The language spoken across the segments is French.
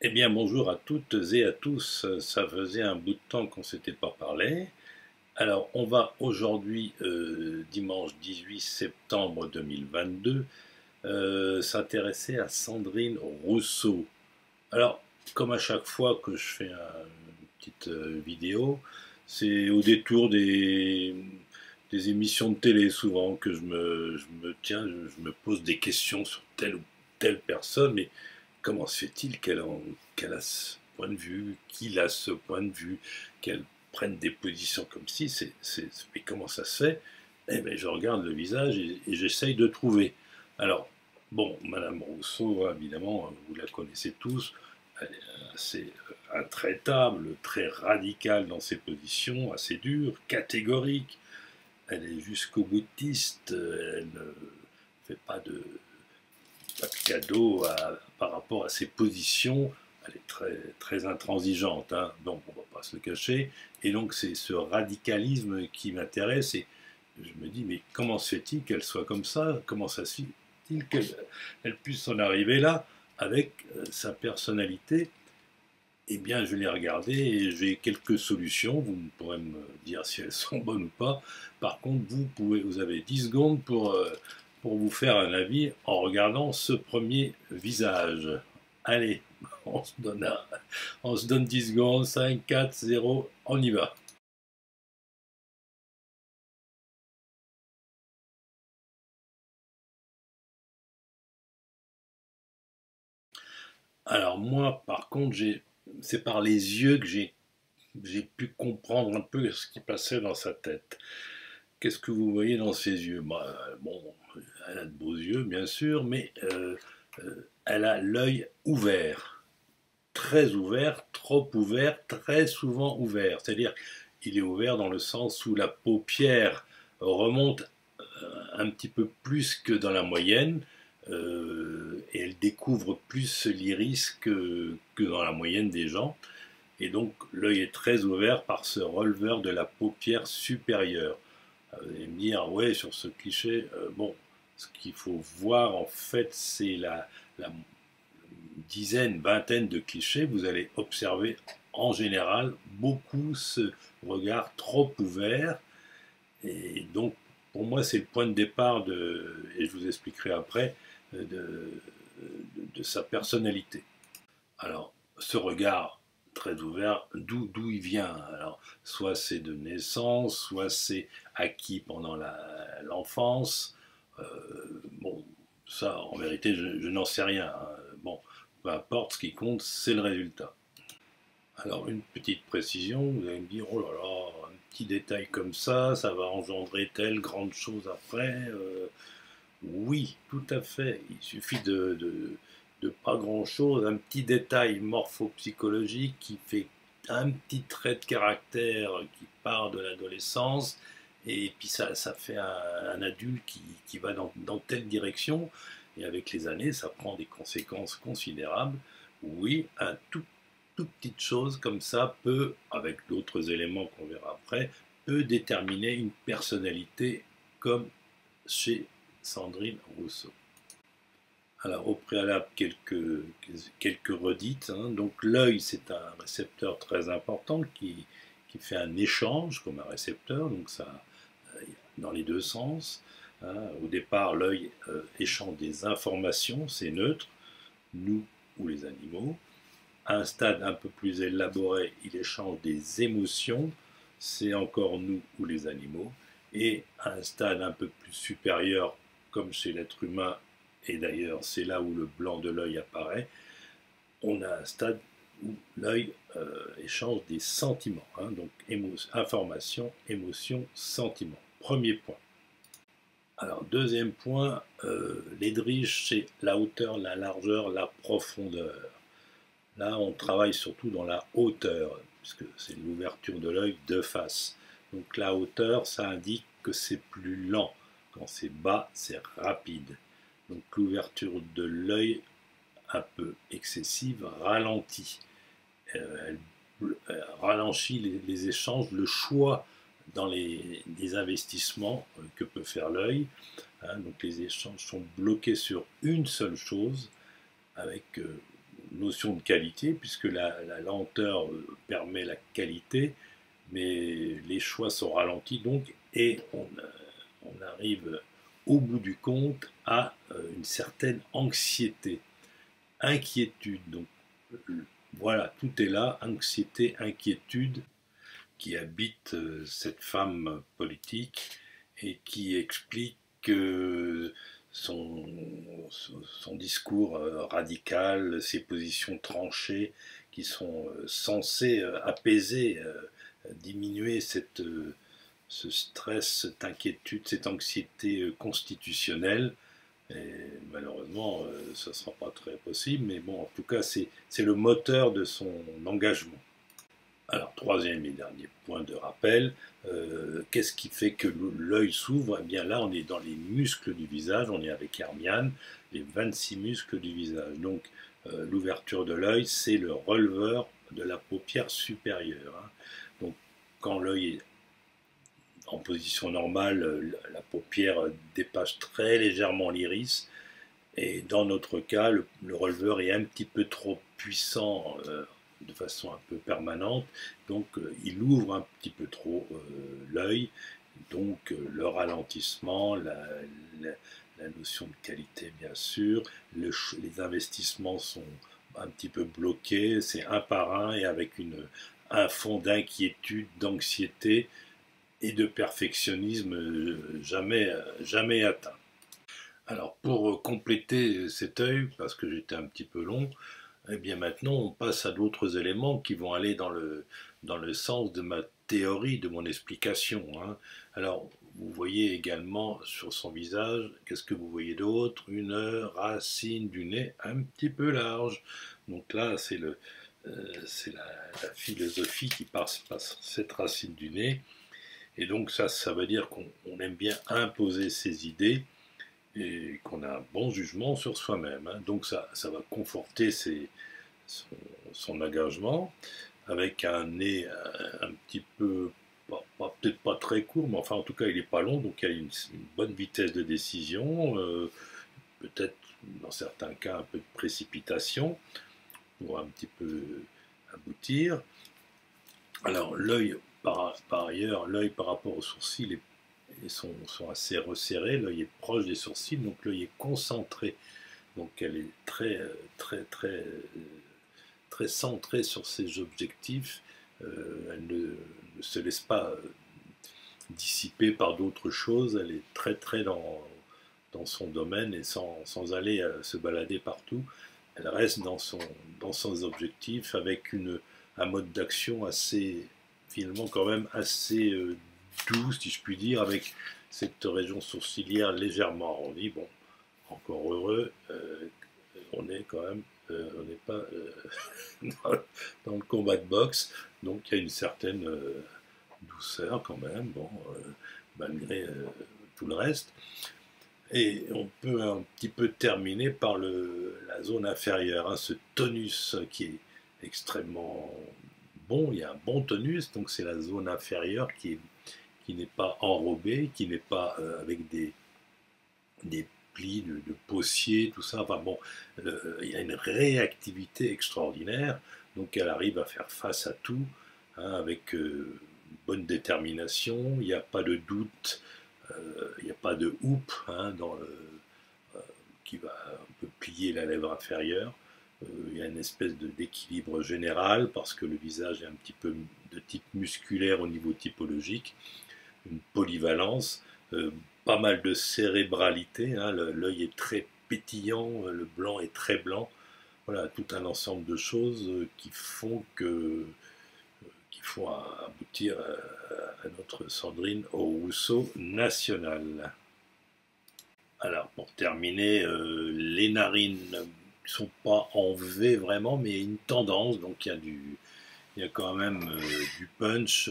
Eh bien, bonjour à toutes et à tous. Ça faisait un bout de temps qu'on ne s'était pas parlé. Alors, on va aujourd'hui, dimanche 18 septembre 2022, s'intéresser à Sandrine Rousseau. Alors, comme à chaque fois que je fais une petite vidéo, c'est au détour des émissions de télé souvent que je me pose des questions sur telle ou telle personne, mais comment se fait-il qu'elle a ce point de vue, qu'il a ce point de vue, qu'elle prenne des positions comme si, mais comment ça se fait? Eh bien, je regarde le visage et j'essaye de trouver. Alors, bon, Madame Rousseau, évidemment, vous la connaissez tous, elle est assez intraitable, très radicale dans ses positions, assez dure, catégorique, elle est jusqu'au boutiste, elle ne fait pas de cadeau par rapport à ses positions. Elle est très, très intransigeante, hein, donc on ne va pas se le cacher. Et donc c'est ce radicalisme qui m'intéresse. Et je me dis, mais comment se fait-il qu'elle soit comme ça? Comment ça se fait-il qu'elle puisse en arriver là avec sa personnalité? Eh bien, je l'ai regardé et j'ai quelques solutions. Vous pourrez me dire si elles sont bonnes ou pas. Par contre, vous avez 10 secondes pour vous faire un avis en regardant ce premier visage. Allez, on se donne 10 secondes. 5, 4, 0, on y va. Alors moi, par contre, c'est par les yeux que j'ai pu comprendre un peu ce qui passait dans sa tête. Qu'est-ce que vous voyez dans ses yeux? Bon, elle a de beaux yeux, bien sûr, mais elle a l'œil ouvert, trop ouvert, très souvent ouvert. C'est-à-dire qu'il est ouvert dans le sens où la paupière remonte un petit peu plus que dans la moyenne, et elle découvre plus l'iris que dans la moyenne des gens. Et donc l'œil est très ouvert par ce releveur de la paupière supérieure. Vous allez me dire, ouais, sur ce cliché, bon, ce qu'il faut voir en fait, c'est la dizaine, vingtaine de clichés. Vous allez observer en général beaucoup ce regard trop ouvert. Et donc, pour moi, c'est le point de départ et je vous expliquerai après, de sa personnalité. Alors, ce regard très ouvert, d'où il vient? Alors, soit c'est de naissance, soit c'est acquis pendant l'enfance. Bon, ça, en vérité, je n'en sais rien, hein. Bon, peu importe, ce qui compte, c'est le résultat. Alors, une petite précision, vous allez me dire, oh là là, un petit détail comme ça va engendrer telle grande chose après. Oui, tout à fait. Il suffit de pas grand-chose, un petit détail morphopsychologique qui fait un petit trait de caractère qui part de l'adolescence, et puis ça fait un adulte qui va dans telle direction, et avec les années, ça prend des conséquences considérables. Oui, un tout petite chose comme ça peut, avec d'autres éléments qu'on verra après, peut déterminer une personnalité comme chez Sandrine Rousseau. Alors, au préalable, quelques redites, hein. Donc, l'œil, c'est un récepteur très important qui fait un échange comme un récepteur, donc ça, dans les deux sens, hein. Au départ, l'œil échange des informations, c'est neutre, nous ou les animaux. À un stade un peu plus élaboré, il échange des émotions, c'est encore nous ou les animaux. Et à un stade un peu plus supérieur, comme chez l'être humain, et d'ailleurs c'est là où le blanc de l'œil apparaît, on a un stade où l'œil échange des sentiments, hein, donc information, émotion, sentiment. Premier point. Alors deuxième point, l'Eldridge, c'est la hauteur, la largeur, la profondeur. Là, on travaille surtout dans la hauteur, puisque c'est l'ouverture de l'œil de face. Donc la hauteur, ça indique que c'est plus lent. Quand c'est bas, c'est rapide. Donc l'ouverture de l'œil, un peu excessive, ralentit. Elle ralentit les échanges, le choix dans les investissements que peut faire l'œil. Hein, donc les échanges sont bloqués sur une seule chose, avec notion de qualité, puisque la lenteur permet la qualité, mais les choix sont ralentis donc, et on arrive au bout du compte à une certaine anxiété, inquiétude. Donc voilà, tout est là, anxiété, inquiétude, qui habite cette femme politique et qui explique son, son discours radical, ses positions tranchées qui sont censées apaiser, diminuer ce stress, cette inquiétude, cette anxiété constitutionnelle. Et malheureusement, ça ne sera pas très possible, mais bon, en tout cas, c'est le moteur de son engagement. Alors, troisième et dernier point de rappel, qu'est-ce qui fait que l'œil s'ouvre? Eh bien là, on est dans les muscles du visage, on est avec Hermiane, les 26 muscles du visage. Donc, l'ouverture de l'œil, c'est le releveur de la paupière supérieure. Hein. Donc, quand l'œil est en position normale, la paupière dépasse très légèrement l'iris, et dans notre cas, le releveur est un petit peu trop puissant de façon un peu permanente, donc il ouvre un petit peu trop l'œil, donc le ralentissement, la notion de qualité bien sûr, les investissements sont un petit peu bloqués, c'est un par un et avec un fond d'inquiétude, d'anxiété et de perfectionnisme jamais atteint. Alors pour compléter cet œil, parce que j'étais un petit peu long, eh bien maintenant on passe à d'autres éléments qui vont aller dans le sens de ma théorie, de mon explication. Hein. Alors vous voyez également sur son visage, qu'est-ce que vous voyez d'autre? Une racine du nez un petit peu large. Donc là c'est la philosophie qui passe par cette racine du nez. Et donc ça veut dire qu'on aime bien imposer ses idées et qu'on a un bon jugement sur soi-même. Hein. Donc ça va conforter son engagement avec un nez un petit peu, peut-être pas très court, mais enfin en tout cas il n'est pas long, donc il y a une bonne vitesse de décision, peut-être dans certains cas un peu de précipitation pour un petit peu aboutir. Alors l'œil, par ailleurs, l'œil par rapport aux sourcils sont assez resserrés, l'œil est proche des sourcils, donc l'œil est concentré. Donc elle est très centrée sur ses objectifs. Elle ne se laisse pas dissiper par d'autres choses. Elle est très dans son domaine et sans aller se balader partout. Elle reste dans ses objectifs avec un mode d'action assez, finalement quand même assez doux, si je puis dire, avec cette région sourcilière légèrement arrondie. Bon, encore heureux, on est quand même, on n'est pas dans le combat de boxe, donc il y a une certaine douceur quand même, bon, malgré tout le reste. Et on peut un petit peu terminer par la zone inférieure, hein, ce tonus qui est extrêmement bon, il y a un bon tonus, donc c'est la zone inférieure qui n'est pas enrobée, qui n'est pas avec des plis de possier, tout ça. Enfin bon, il y a une réactivité extraordinaire, donc elle arrive à faire face à tout, hein, avec bonne détermination, il n'y a pas de doute, il n'y a pas de houppe hein, qui va un peu plier la lèvre inférieure. Il y a une espèce d'équilibre général parce que le visage est un petit peu de type musculaire au niveau typologique, une polyvalence, pas mal de cérébralité, hein, l'œil est très pétillant, le blanc est très blanc, voilà, tout un ensemble de choses qui font aboutir à notre Sandrine au Rousseau national. Alors pour terminer, les narines ne sont pas en V vraiment, mais il y a une tendance, donc il y a quand même du punch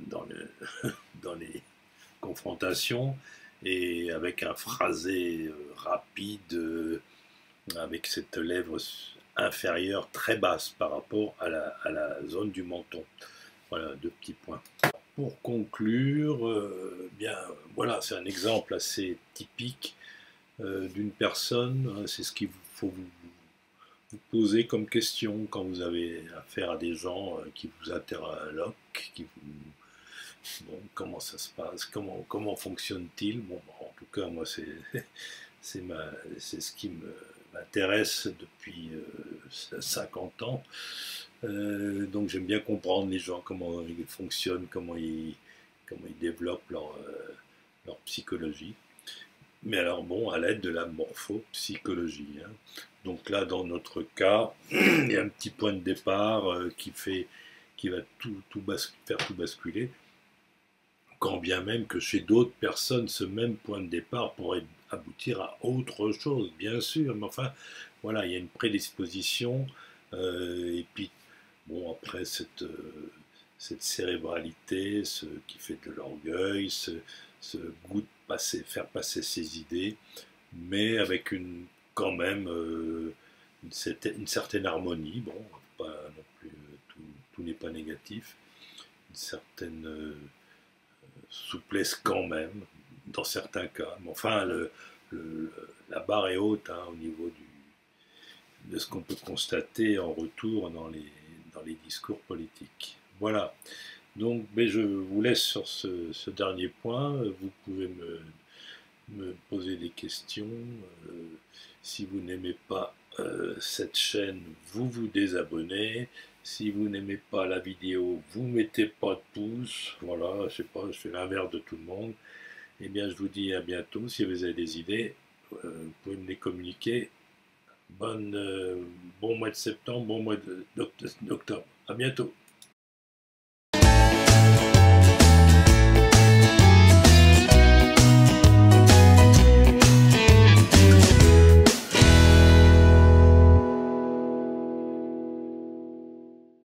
dans les confrontations, et avec un phrasé rapide, avec cette lèvre inférieure très basse par rapport à la zone du menton. Voilà, deux petits points. Pour conclure, bien voilà, c'est un exemple assez typique d'une personne, hein, c'est ce qu'il faut vous posez comme question quand vous avez affaire à des gens qui vous interloquent, bon, comment ça se passe, comment fonctionne-t-il? Bon, en tout cas, moi, c'est ce qui m'intéresse depuis 50 ans. Donc j'aime bien comprendre les gens, comment ils fonctionnent, comment ils développent leur psychologie. Mais alors bon, à l'aide de la morphopsychologie, hein. Donc là, dans notre cas, il y a un petit point de départ qui va faire tout basculer, quand bien même que chez d'autres personnes, ce même point de départ pourrait aboutir à autre chose, bien sûr. Mais enfin, voilà, il y a une prédisposition. Et puis, bon, après, cette cérébralité, ce qui fait de l'orgueil, ce goût de faire passer ses idées, mais avec quand même une certaine harmonie. Bon, pas non plus, tout n'est pas négatif. Une certaine souplesse quand même, dans certains cas. Mais enfin, la barre est haute, hein, au niveau de ce qu'on peut constater en retour dans les discours politiques. Voilà. Donc, mais je vous laisse sur ce dernier point. Vous pouvez me poser des questions. Euh, Si vous n'aimez pas cette chaîne, vous vous désabonnez. Si vous n'aimez pas la vidéo, vous mettez pas de pouce. Voilà, je sais pas, je fais l'inverse de tout le monde. Eh bien, je vous dis à bientôt. Si vous avez des idées, vous pouvez me les communiquer. Bon mois de septembre, bon mois d'octobre. À bientôt.